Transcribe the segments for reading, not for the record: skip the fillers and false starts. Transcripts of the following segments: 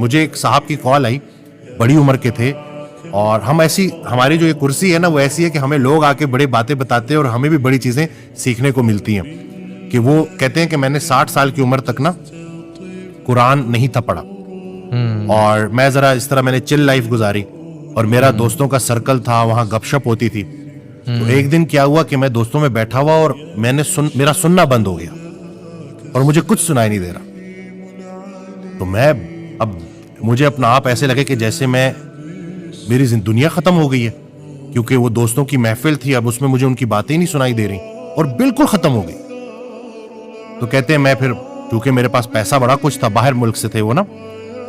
مجھے ایک صاحب کی کال آئی, بڑی عمر کے تھے, اور ہم ایسی, ہماری جو یہ کرسی ہے نا وہ ایسی ہے کہ ہمیں لوگ آ کے بڑے باتیں بتاتے ہیں اور ہمیں بھی بڑی چیزیں سیکھنے کو ملتی ہیں. کہ وہ کہتے ہیں کہ میں نے 60 سال کی عمر تک نا قرآن نہیں تھا پڑھا, اور میں ذرا اس طرح میں نے چل لائف گزاری, اور میرا دوستوں کا سرکل تھا, وہاں گپ شپ ہوتی تھی. تو ایک دن کیا ہوا کہ میں دوستوں میں بیٹھا ہوا اور میں نے میرا سننا بند ہو گیا اور مجھے کچھ سنائی نہیں دے رہا. تو میں اب مجھے اپنا آپ ایسے لگے کہ جیسے میری دنیا ختم ہو گئی ہے, کیونکہ وہ دوستوں کی محفل تھی, اب اس میں مجھے ان کی باتیں نہیں سنائی دے رہی اور بالکل ختم ہو گئی. تو کہتے ہیں میں پھر, چونکہ میرے پاس پیسہ بڑا کچھ تھا, باہر ملک سے تھے وہ نا,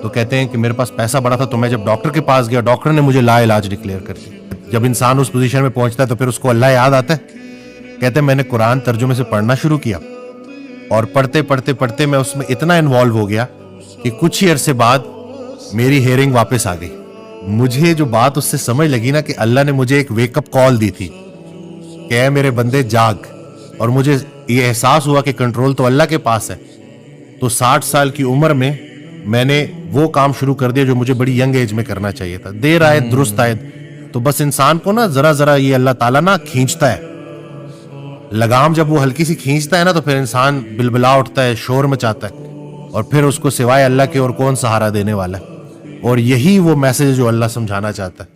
تو کہتے ہیں کہ میرے پاس پیسہ بڑا تھا, تو میں جب ڈاکٹر کے پاس گیا, ڈاکٹر نے مجھے لا علاج ڈکلیئر کر دیا. جب انسان اس پوزیشن میں پہنچتا ہے تو پھر اس کو اللہ یاد آتا ہے. کہتے ہیں میں نے قرآن ترجمے سے پڑھنا شروع کیا, اور پڑھتے پڑھتے پڑھتے میں اس میں اتنا انوالو ہو گیا کہ کچھ ہی عرصے بعد میری ہیئرنگ واپس آ گئی. مجھے جو بات اس سے سمجھ لگی نا کہ اللہ نے مجھے ایک ویک اپ کال دی تھی کہ اے میرے بندے جاگ, اور مجھے یہ احساس ہوا کہ کنٹرول تو اللہ کے پاس ہے. تو 60 سال کی عمر میں نے وہ کام شروع کر دیا جو مجھے بڑی ینگ ایج میں کرنا چاہیے تھا. دیر آئے درست آئے. تو بس انسان کو نا ذرا ذرا یہ اللہ تعالیٰ نا کھینچتا ہے, لگام جب وہ ہلکی سی کھینچتا ہے نا تو پھر انسان بلبلا اٹھتا ہے, شور مچاتا ہے, اور پھر اس کو سوائے اللہ کے اور کون سہارا دینے والا ہے. اور یہی وہ میسج ہے جو اللہ سمجھانا چاہتا ہے.